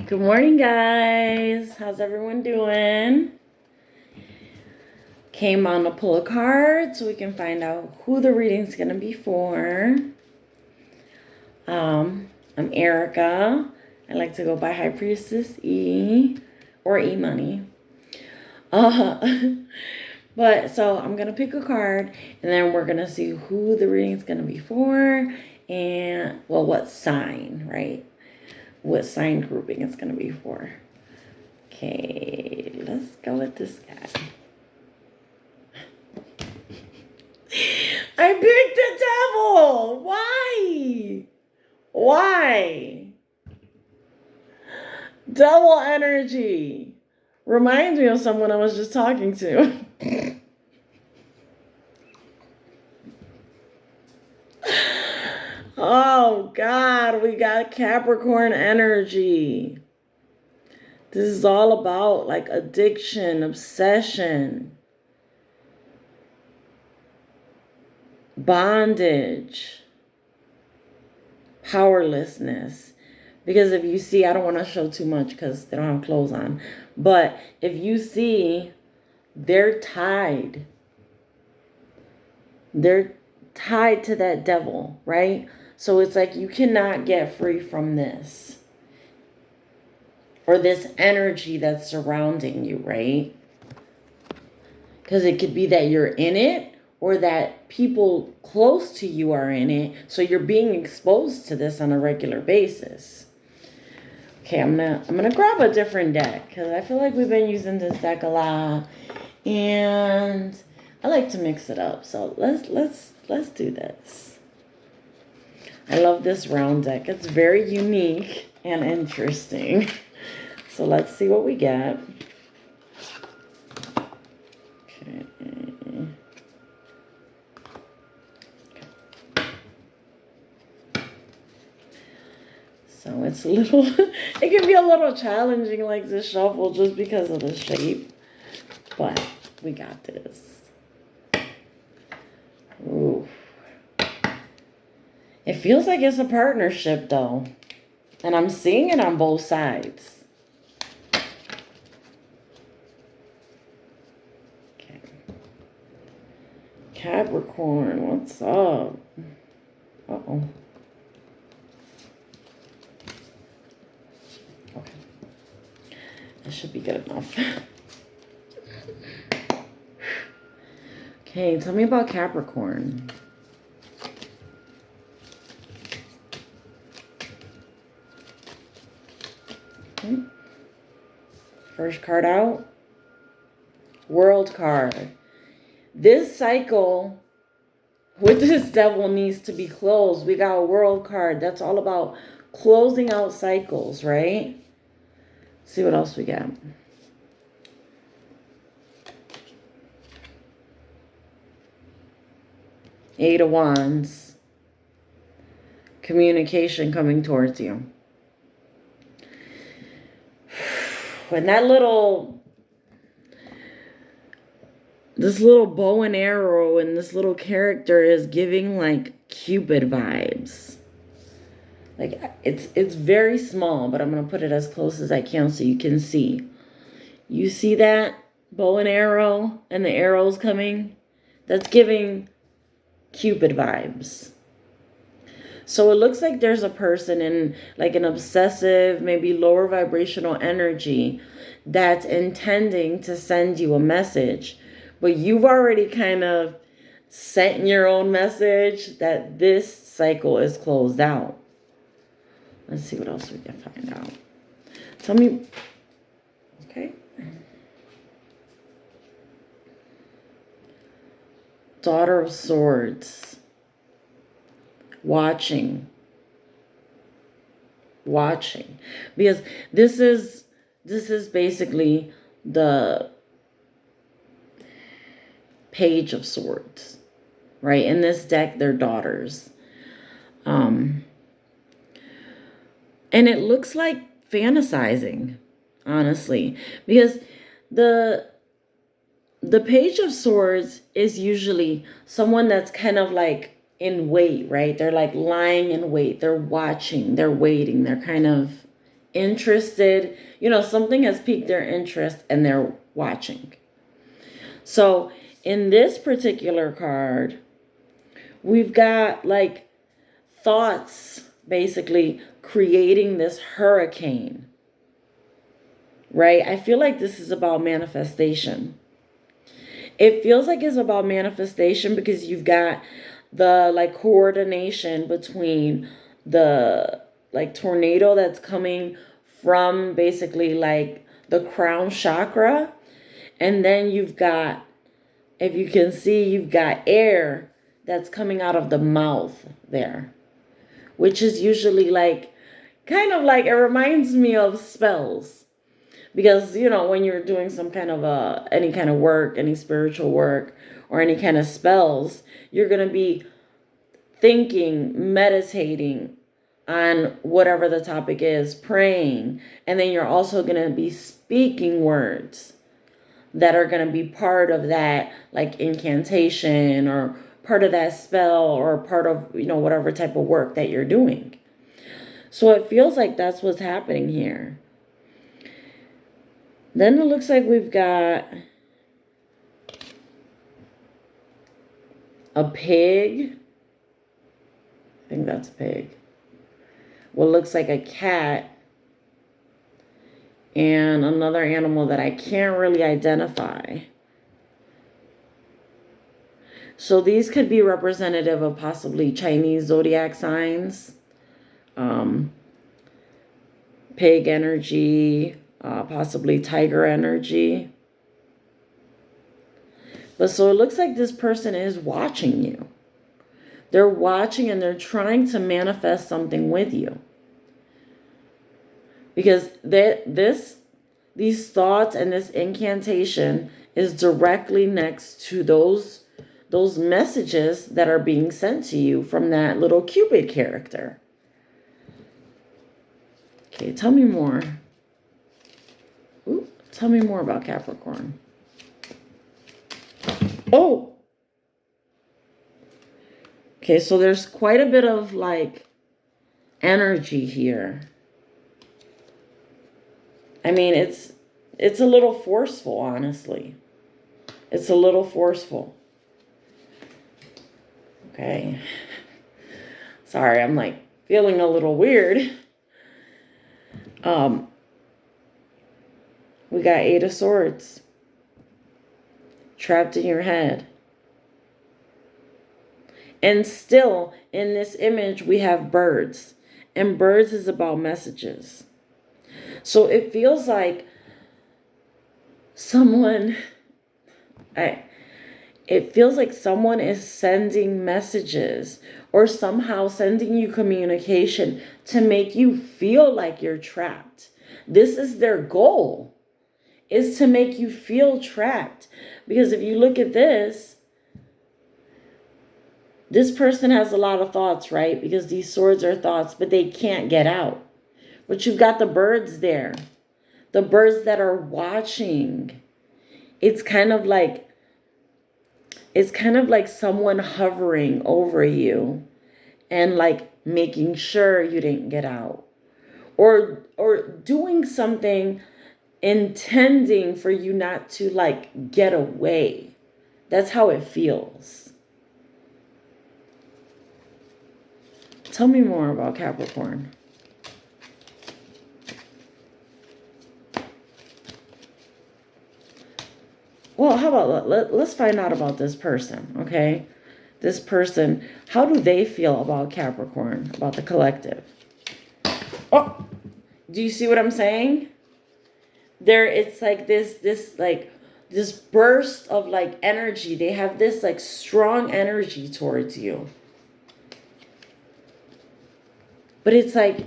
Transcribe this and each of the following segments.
Good morning, guys. How's everyone doing? Came on to pull a card so we can find out who the reading's going to be for. I'm Erica. I like to go by High Priestess E or E Money. But so I'm going to pick a card and then we're going to see who the reading's going to be for and, well, what sign, right? What sign grouping it's going to be for. Okay, let's go with this guy. I picked the devil. Why? Why? Devil energy. Reminds me of someone I was just talking to. Oh, God, we got Capricorn energy. This is all about like addiction, obsession, bondage, powerlessness. Because if you see, I don't want to show too much because they don't have clothes on. But if you see, they're tied. They're tied to that devil, right? So it's like you cannot get free from this. Or this energy that's surrounding you, right? Because it could be that you're in it or that people close to you are in it. So you're being exposed to this on a regular basis. Okay, I'm gonna grab a different deck because I feel like we've been using this deck a lot. And I like to mix it up. So let's do this. I love this round deck. It's very unique and interesting. So let's see what we get. Okay. So it's a little, it can be a little challenging like this shuffle just because of the shape. But we got this. Ooh. It feels like it's a partnership though. And I'm seeing it on both sides. Okay. Capricorn, what's up? Uh-oh. Okay. That should be good enough. Okay, tell me about Capricorn. Okay. First card out. World card. This cycle with this devil needs to be closed. We got a world card. That's all about closing out cycles, right? Let's see what else we got. Eight of Wands. Communication coming towards you. When that this little bow and arrow and this little character is giving like Cupid vibes. Like it's very small, but I'm going to put it as close as I can so you can see. You see that bow and arrow and the arrows coming? That's giving Cupid vibes. So it looks like there's a person in like an obsessive, maybe lower vibrational energy that's intending to send you a message. But you've already kind of sent your own message that this cycle is closed out. Let's see what else we can find out. Tell me. Okay. Daughter of Swords. Watching. Because this is basically the Page of Swords, right? In this deck, they're daughters. And it looks like fantasizing, honestly, because the Page of Swords is usually someone that's kind of like in wait, right? They're like lying in wait. They're watching, they're waiting, they're kind of interested. You know, something has piqued their interest and they're watching. So in this particular card, we've got like thoughts basically creating this hurricane, right? I feel like this is about manifestation. It feels like it's about manifestation because you've got the like coordination between the like tornado that's coming from basically like the crown chakra. And then you've got, if you can see, you've got air that's coming out of the mouth there, which is usually like, kind of like, it reminds me of spells. Because, you know, when you're doing some kind of any kind of work, any spiritual work, or any kind of spells, you're going to be thinking, meditating on whatever the topic is, praying, and then you're also going to be speaking words that are going to be part of that, like incantation or part of that spell or part of, you know, whatever type of work that you're doing. So it feels like that's what's happening here. Then it looks like we've got a pig. I think that's a pig. What looks like a cat. And another animal that I can't really identify. So these could be representative of possibly Chinese zodiac signs. Pig energy, possibly tiger energy. But so it looks like this person is watching you. They're watching and they're trying to manifest something with you. Because these thoughts and this incantation is directly next to those messages that are being sent to you from that little Cupid character. Okay, tell me more. Ooh, tell me more about Capricorn. Oh! Okay, so there's quite a bit of like energy here. I mean, it's a little forceful, honestly. It's a little forceful. Okay. Sorry, I'm like feeling a little weird. We got 8 of Swords. Trapped in your head. And still, in this image, we have birds. And birds is about messages. So it feels like someone is sending messages or somehow sending you communication to make you feel like you're trapped. This is their goal, is to make you feel trapped. Because if you look at this person has a lot of thoughts, right? Because these swords are thoughts, but they can't get out. But you've got the birds there. The birds that are watching. It's kind of like someone hovering over you and like making sure you didn't get out. Or doing something intending for you not to like get away. That's how it feels. Tell me more about Capricorn. Well, how about let's find out about this person, okay? This person, how do they feel about Capricorn, about the collective? Oh, do you see what I'm saying? It's like this burst of like energy. They have this like strong energy towards you. But it's like,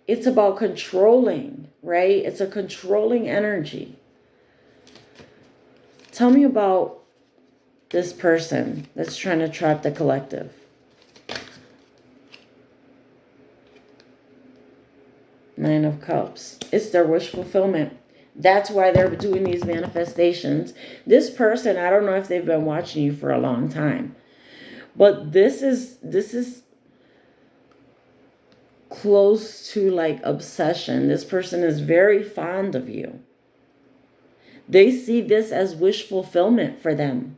it's about controlling, right? It's a controlling energy. Tell me about this person that's trying to trap the collective. Nine of Cups. It's their wish fulfillment. That's why they're doing these manifestations. This person, I don't know if they've been watching you for a long time, But this is close to like obsession. This person is very fond of you. They see this as wish fulfillment for them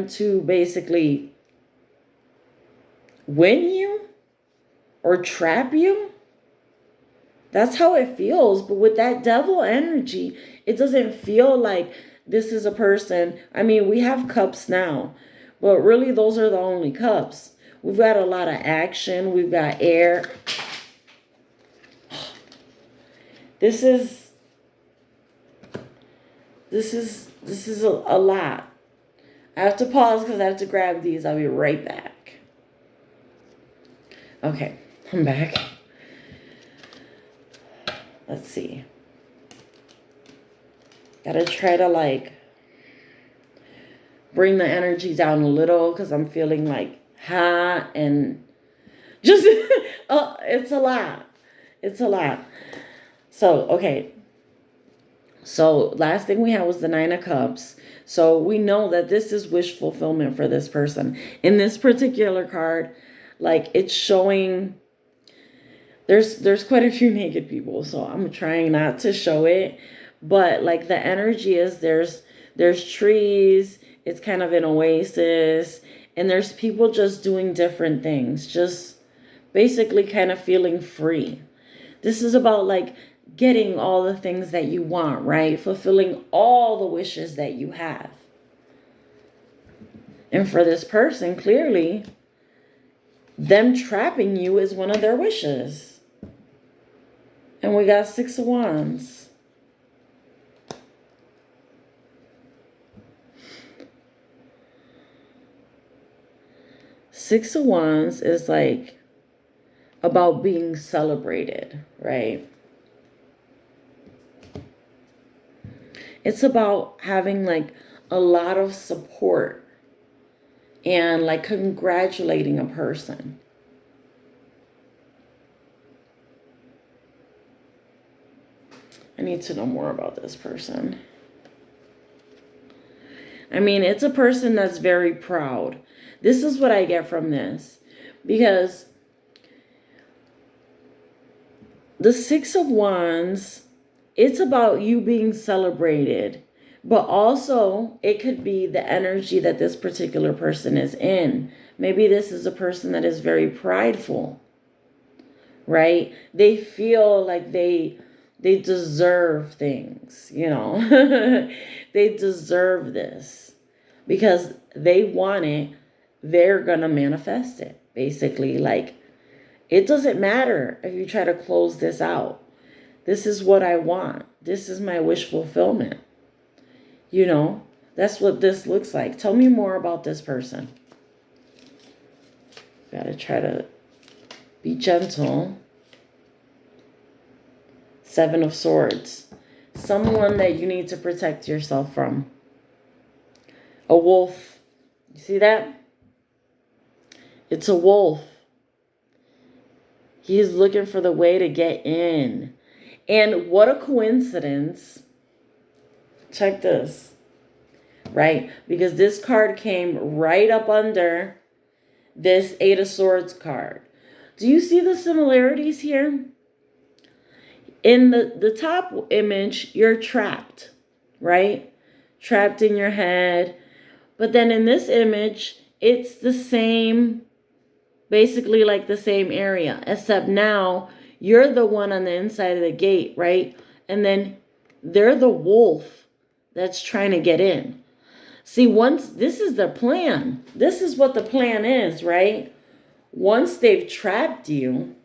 to basically win you or trap you. That's how it feels. But with that devil energy, it doesn't feel like this is a person. I mean, we have cups now, but really those are the only cups. We've got a lot of action. We've got air. This is a lot. I have to pause because I have to grab these. I'll be right back. Okay, I'm back. Let's see. Gotta try to like bring the energy down a little because I'm feeling like hot and just it's a lot. It's a lot. So, okay. So last thing we had was the Nine of Cups. So we know that this is wish fulfillment for this person. In this particular card, like it's showing there's quite a few naked people, so I'm trying not to show it. But like the energy is there's trees, it's kind of an oasis, and there's people just doing different things, just basically kind of feeling free. This is about like getting all the things that you want, right? Fulfilling all the wishes that you have. And for this person, clearly, them trapping you is one of their wishes. And we got Six of Wands. Six of Wands is like about being celebrated, right? It's about having like a lot of support and like congratulating a person. I need to know more about this person. I mean, it's a person that's very proud. This is what I get from this. Because the Six of Wands, it's about you being celebrated. But also, it could be the energy that this particular person is in. Maybe this is a person that is very prideful, right? They feel like they deserve things, you know. They deserve this. Because they want it, they're going to manifest it. Basically, like, it doesn't matter if you try to close this out. This is what I want. This is my wish fulfillment. You know, that's what this looks like. Tell me more about this person. Gotta try to be gentle. Seven of Swords. Someone that you need to protect yourself from. A wolf. You see that? It's a wolf. He's looking for the way to get in. And what a coincidence. Check this. Right? Because this card came right up under this Eight of Swords card. Do you see the similarities here? In the top image, you're trapped. Right? Trapped in your head. But then in this image, it's the same, basically like the same area, except now you're the one on the inside of the gate, right? And then they're the wolf that's trying to get in. See, once this is the plan, this is what the plan is, right? Once they've trapped you,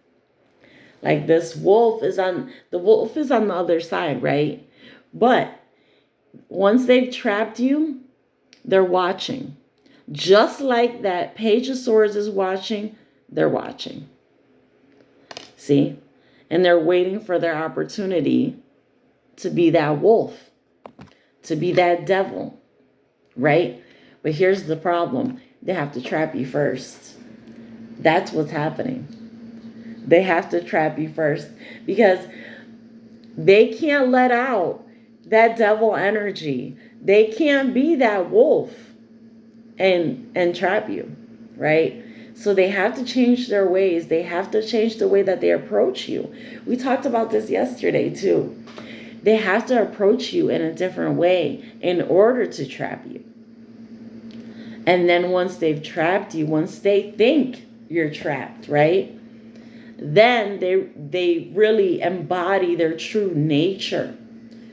like this wolf is on the other side, right? But once they've trapped you, they're watching. Just like that Page of Swords is watching, they're watching. See? And they're waiting for their opportunity to be that wolf, to be that devil, right? But here's the problem. They have to trap you first. That's what's happening. They have to trap you first because they can't let out that devil energy. They can't be that wolf and trap you. right? So they have to change their ways. They have to change the way that they approach you. We talked about this yesterday too. They have to approach you in a different way in order to trap you. And then once they've trapped you, once they think you're trapped, right? Then they really embody their true nature,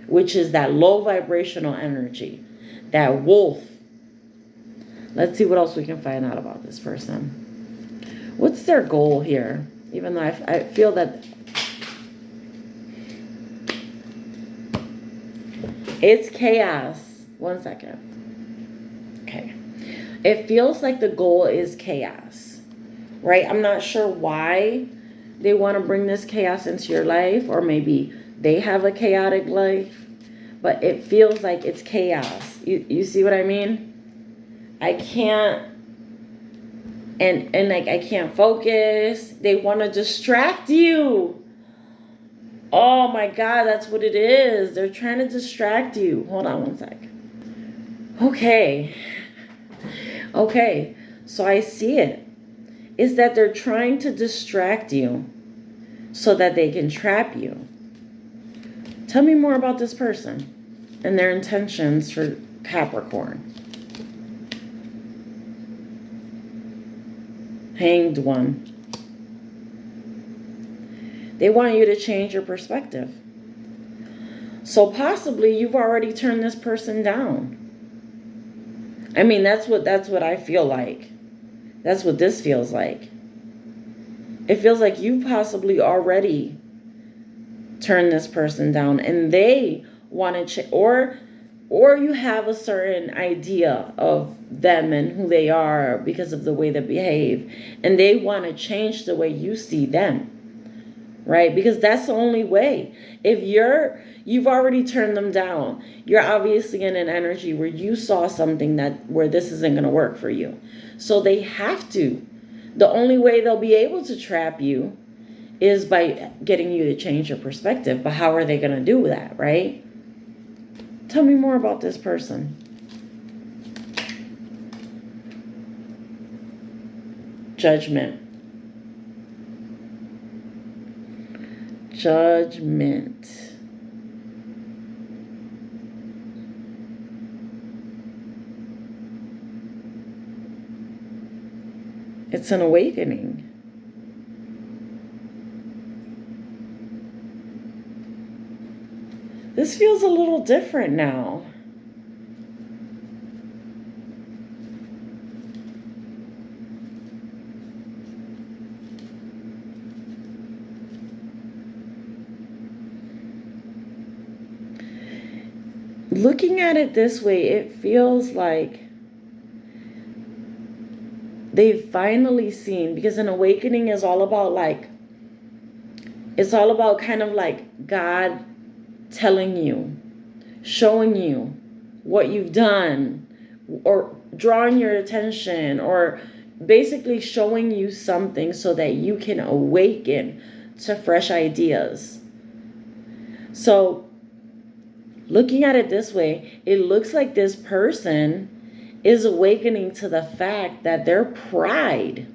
which is that low vibrational energy, that wolf. Let's see what else we can find out about this person. What's their goal here? Even though I feel that it's chaos. 1 second. Okay. It feels like the goal is chaos, right? I'm not sure why they want to bring this chaos into your life, or maybe they have a chaotic life, but it feels like it's chaos. You see what I mean? I can't, and like I can't focus. They want to distract you. Oh my God, that's what it is. They're trying to distract you. Hold on 1 sec. Okay, so I see it. Is that they're trying to distract you so that they can trap you. Tell me more about this person and their intentions for Capricorn. Hanged One. They want you to change your perspective. So possibly you've already turned this person down. I mean, that's what I feel like. That's what this feels like. It feels like you possibly already turned this person down, and they want to or you have a certain idea of them and who they are because of the way they behave, and they want to change the way you see them. Right? Because that's the only way. If you've already turned them down, you're obviously in an energy where you saw something where this isn't going to work for you. So they have to. The only way they'll be able to trap you is by getting you to change your perspective. But how are they going to do that, right? Tell me more about this person. Judgment. It's an awakening. This feels a little different now. Looking at it this way, it feels like they've finally seen, because an awakening is all about it's all about kind of like God telling you, showing you what you've done, or drawing your attention, or basically showing you something so that you can awaken to fresh ideas. So looking at it this way, it looks like this person is awakening to the fact that their pride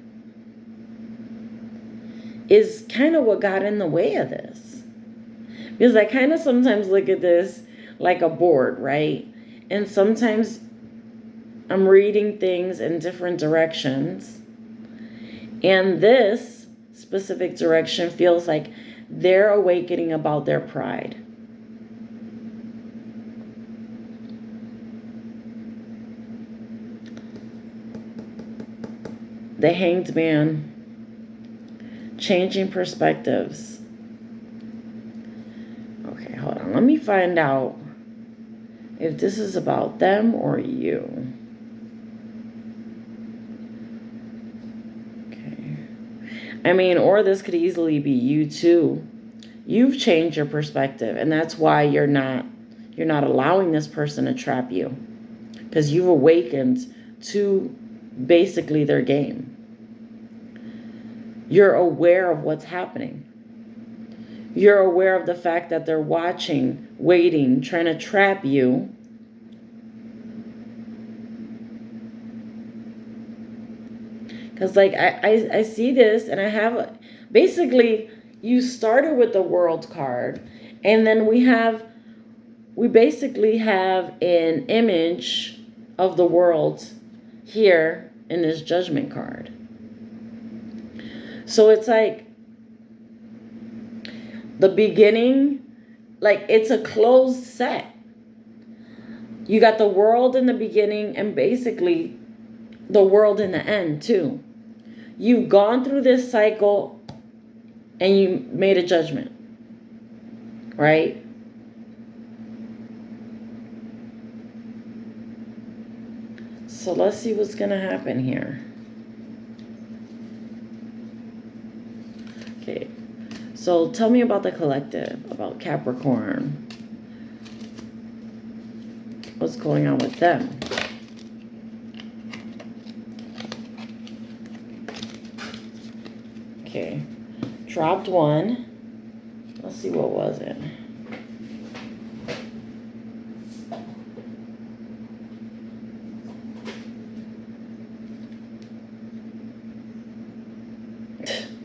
is kind of what got in the way of this. Because I kind of sometimes look at this like a board, right? And sometimes I'm reading things in different directions. And this specific direction feels like they're awakening about their pride. The Hanged Man. Changing perspectives. Okay, hold on. Let me find out if this is about them or you. Okay. I mean, or this could easily be you too. You've changed your perspective, and that's why you're not allowing this person to trap you, because you've awakened to basically their game. You're aware of what's happening. You're aware of the fact that they're watching, waiting, trying to trap you. Because like I see this and I have basically you started with the world card, and then we basically have an image of the world here in this judgment card. So it's like the beginning, like it's a closed set. You got the world in the beginning and basically the world in the end too. You've gone through this cycle and you made a judgment, right? So let's see what's going to happen here. Okay. So tell me about the collective, about Capricorn. What's going on with them? Okay. Dropped one. Let's see, what was it?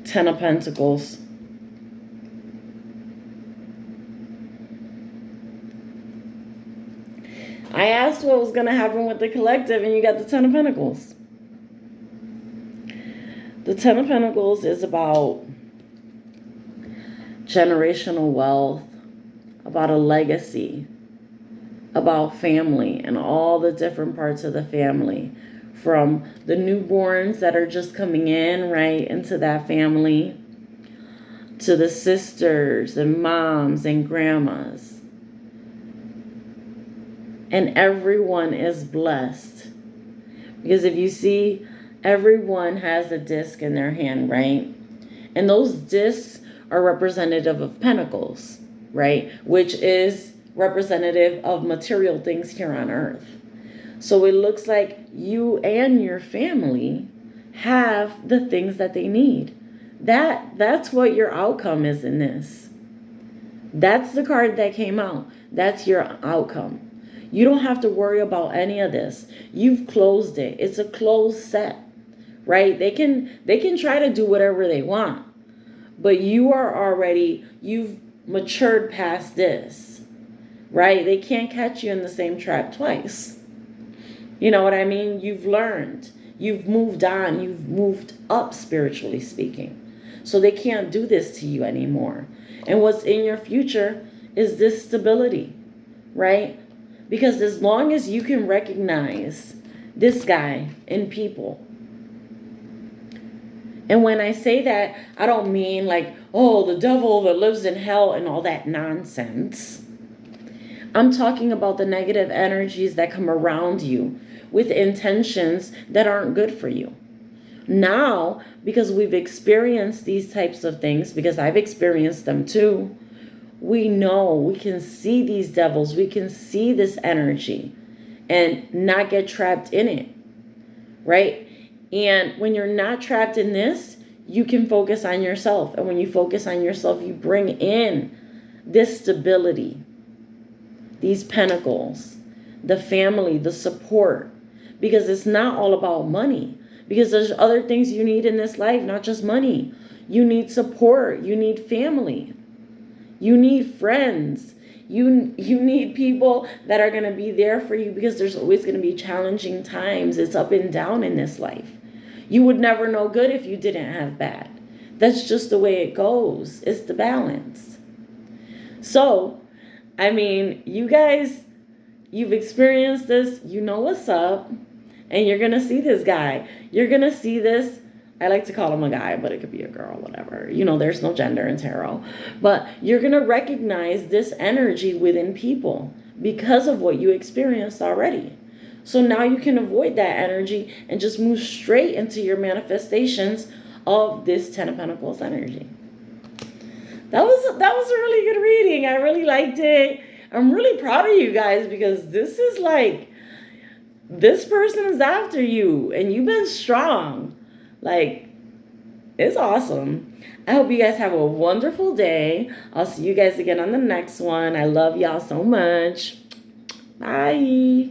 Ten of Pentacles. I asked what was going to happen with the collective, and you got the Ten of Pentacles. The Ten of Pentacles is about generational wealth, about a legacy, about family and all the different parts of the family. From the newborns that are just coming in, right, into that family, to the sisters and moms and grandmas. And everyone is blessed. Because if you see, everyone has a disc in their hand, right? And those discs are representative of pentacles, right? Which is representative of material things here on earth. So it looks like you and your family have the things that they need. That's what your outcome is in this. That's the card that came out. That's your outcome. You don't have to worry about any of this. You've closed it. It's a closed set, right? They can try to do whatever they want, but you've matured past this, right? They can't catch you in the same trap twice. You know what I mean? You've learned. You've moved on. You've moved up, spiritually speaking. So they can't do this to you anymore. And what's in your future is this stability, right? Because as long as you can recognize this guy in people. And when I say that, I don't mean like, oh, the devil that lives in hell and all that nonsense. I'm talking about the negative energies that come around you with intentions that aren't good for you. Now, because we've experienced these types of things, because I've experienced them too, we know, we can see these devils, we can see this energy and not get trapped in it, right? And when you're not trapped in this, you can focus on yourself. And when you focus on yourself, you bring in this stability, these pentacles, the family, the support, because it's not all about money, because there's other things you need in this life, not just money. You need support, you need family, you need friends, you need people that are going to be there for you, because there's always going to be challenging times. It's up and down in this life. You would never know good if you didn't have bad. That's just the way it goes. It's the balance. So, I mean, you guys, you've experienced this, you know what's up, and you're going to see this guy. You're going to see this. I like to call him a guy, but it could be a girl, whatever. You know, there's no gender in tarot. But you're going to recognize this energy within people because of what you experienced already. So now you can avoid that energy and just move straight into your manifestations of this Ten of Pentacles energy. That was a really good reading. I really liked it. I'm really proud of you guys, because this is like, this person is after you and you've been strong. Like, it's awesome. I hope you guys have a wonderful day. I'll see you guys again on the next one. I love y'all so much. Bye.